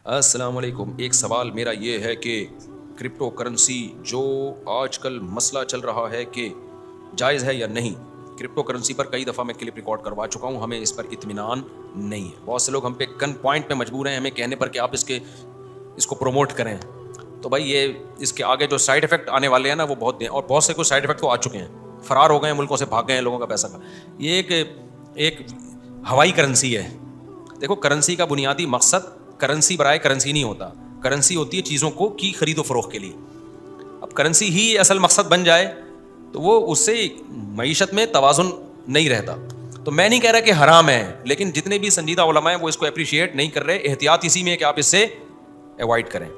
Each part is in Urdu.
السلام علیکم. ایک سوال میرا یہ ہے کہ کرپٹو کرنسی جو آج کل مسئلہ چل رہا ہے کہ جائز ہے یا نہیں. کرپٹو کرنسی پر کئی دفعہ میں کلپ ریکارڈ کروا چکا ہوں, ہمیں اس پر اطمینان نہیں ہے. بہت سے لوگ ہم پہ گن پوائنٹ پہ مجبور ہیں ہمیں کہنے پر کہ آپ اس کو پروموٹ کریں. تو بھائی یہ اس کے آگے جو سائڈ افیکٹ آنے والے ہیں نا وہ بہت ہیں, اور بہت سے کچھ سائڈ افیکٹ تو آ چکے ہیں. فرار ہو گئے ہیں, ملکوں سے بھاگ گئے ہیں لوگوں کا پیسہ کا. یہ ایک ہوائی کرنسی ہے. دیکھو کرنسی کا بنیادی مقصد کرنسی برائے کرنسی نہیں ہوتا. کرنسی ہوتی ہے چیزوں کو کی خرید و فروخت کے لیے. اب کرنسی ہی اصل مقصد بن جائے تو وہ اس سے معیشت میں توازن نہیں رہتا. تو میں نہیں کہہ رہا کہ حرام ہے, لیکن جتنے بھی سنجیدہ علماء ہیں وہ اس کو اپریشیٹ نہیں کر رہے. احتیاط اسی میں ہے کہ آپ اس سے اوائڈ کریں.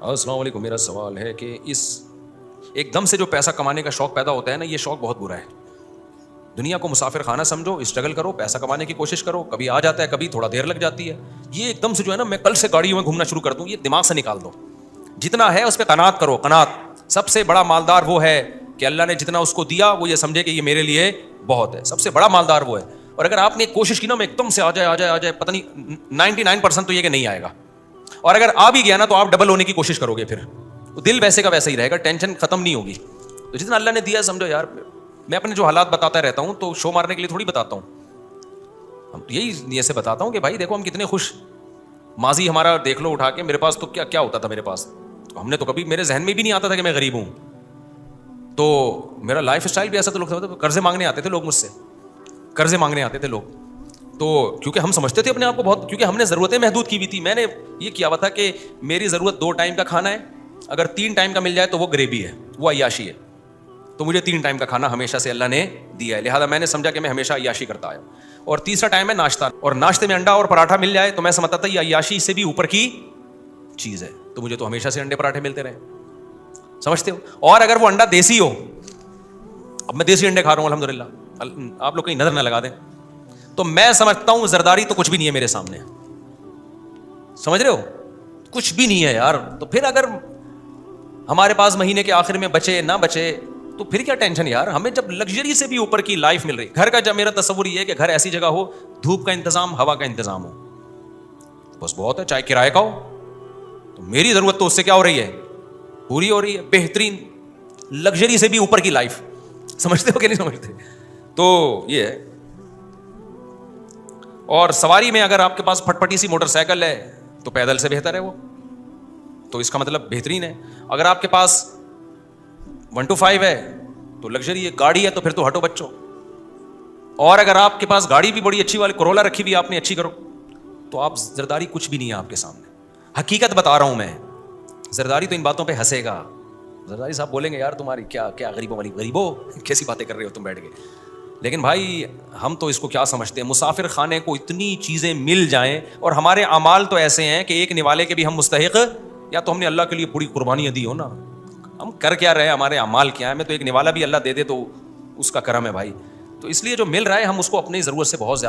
السلام علیکم. میرا سوال ہے کہ ایک دم سے جو پیسہ کمانے کا شوق پیدا ہوتا ہے نا, یہ شوق بہت برا ہے. دنیا کو مسافر خانہ سمجھو, اسٹرگل کرو, پیسہ کمانے کی کوشش کرو, کبھی آ جاتا ہے, کبھی تھوڑا دیر لگ جاتی ہے. یہ ایک دم سے جو ہے نا میں کل سے گاڑیوں میں گھومنا شروع کر دوں, یہ دماغ سے نکال دو. جتنا ہے اس پہ قناعت کرو. قناعت سب سے بڑا مالدار وہ ہے کہ اللہ نے جتنا اس کو دیا وہ یہ سمجھے کہ یہ میرے لیے بہت ہے. سب سے بڑا مالدار وہ ہے. اور اگر آپ نے کوشش کی نا میں ایک دم سے آ جائے پتہ نہیں 99% تو یہ کہ نہیں آئے گا. اور اگر آ بھی گیا نا تو آپ ڈبل ہونے کی کوشش کرو گے, پھر دل ویسے کا ویسے ہی رہے گا, ٹینشن ختم نہیں ہوگی. تو جتنا اللہ نے دیا سمجھو یار. میں اپنے جو حالات بتاتا رہتا ہوں تو شو مارنے کے لیے تھوڑی بتاتا ہوں, ہم یہی نیت سے بتاتا ہوں کہ بھائی دیکھو ہم کتنے خوش. ماضی ہمارا دیکھ لو اٹھا کے, میرے پاس تو کیا ہوتا تھا. میرے پاس تو ہم نے تو کبھی, میرے ذہن میں بھی نہیں آتا تھا کہ میں غریب ہوں. تو میرا لائف اسٹائل بھی ایسا تو لوگ قرضے مانگنے آتے تھے لوگ مجھ سے, قرضے مانگنے آتے تھے لوگ. تو کیونکہ ہم سمجھتے تھے اپنے آپ کو بہت, کیونکہ ہم نے ضرورتیں محدود کی ہوئی تھی. میں نے یہ کیا ہوا تھا کہ میری ضرورت 2 ٹائم کا کھانا ہے, اگر 3 ٹائم کا مل جائے تو وہ غریبی ہے, وہ عیاشی ہے. تو مجھے 3 ٹائم کا کھانا ہمیشہ سے اللہ نے دیا ہے, لہٰذا میں نے سمجھا کہ میں ہمیشہ عیاشی کرتا آیا. اور تیسرا ٹائم ہے ناشتہ, اور ناشتے میں انڈا اور پراٹھا مل جائے تو میں سمجھتا تھا یہ عیاشی سے بھی اوپر کی چیز ہے, تو مجھے تو ہمیشہ سے انڈے پراٹھے ملتے رہے. سمجھتے ہو؟ اور اگر وہ انڈا دیسی ہو, اب میں دیسی انڈے کھا رہا ہوں الحمدللہ, آپ لوگ کہیں نظر نہ لگا دیں, تو میں سمجھتا ہوں زرداری تو کچھ بھی نہیں ہے میرے سامنے. سمجھ رہے ہو؟ کچھ بھی نہیں ہے یار. تو پھر اگر ہمارے پاس مہینے کے آخر میں بچے نہ بچے تو پھر کیا ٹینشن یار. ہمیں جب لگژری سے بھی اوپر کی لائف مل رہی, گھر کا جب میرا تصور یہ ہے کہ گھر ایسی جگہ ہو, دھوپ کا انتظام, ہوا کا انتظام ہو, بس بہت ہے. چاہے کرائے کا ہو, تو میری ضرورت تو اس سے کیا ہو رہی ہے, پوری ہو رہی ہے. بہترین لگژری سے بھی اوپر کی لائف. سمجھتے ہو کہ نہیں سمجھتے؟ تو یہ ہے. اور سواری میں اگر آپ کے پاس پھٹ پٹی سی موٹر سائیکل ہے تو پیدل سے بہتر ہے وہ, تو اس کا مطلب بہترین ہے. اگر آپ کے پاس 1 to 5 ہے تو لگژری ہے, گاڑی ہے تو پھر تو ہٹو بچوں. اور اگر آپ کے پاس گاڑی بھی بڑی اچھی والی کرولا رکھی ہوئی آپ نے, اچھی کرو, تو آپ زرداری کچھ بھی نہیں ہے آپ کے سامنے. حقیقت بتا رہا ہوں میں. زرداری تو ان باتوں پہ ہنسے گا. زرداری صاحب بولیں گے یار تمہاری کیا غریبوں والی, غریبوں کیسی باتیں کر رہے ہو تم بیٹھ کے. لیکن بھائی ہم تو اس کو کیا سمجھتے ہیں, مسافر خانے کو اتنی چیزیں مل جائیں, اور ہمارے اعمال تو ایسے ہیں کہ ایک نوالے کے بھی ہم مستحق, یا تو ہم نے اللہ کے لیے بڑی قربانیاں دی ہو نا, ہم کر کیا رہے, ہمارے اعمال کیا ہے. میں تو ایک نوالا بھی اللہ دے دے تو اس کا کرم ہے بھائی. تو اس لیے جو مل رہا ہے ہم اس کو اپنی ضرورت سے بہت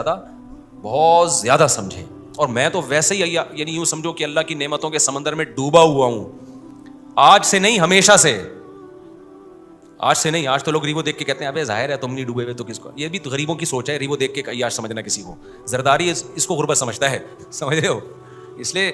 زیادہ سمجھیں. اور میں تو ویسے ہی یعنی یوں سمجھو کہ اللہ کی نعمتوں کے سمندر میں ڈوبا ہوا ہوں, آج سے نہیں ہمیشہ سے. آج سے نہیں, آج تو لوگ ریبو دیکھ کے کہتے ہیں ابے ظاہر ہے تم نہیں ڈوبے ہوئے تو کس کو. یہ بھی تو غریبوں کی سوچ ہے, ریبو دیکھ کے عیاش سمجھنا کسی کو. زرداری اس کو غربت سمجھتا ہے, سمجھ رہے ہو؟ اس لیے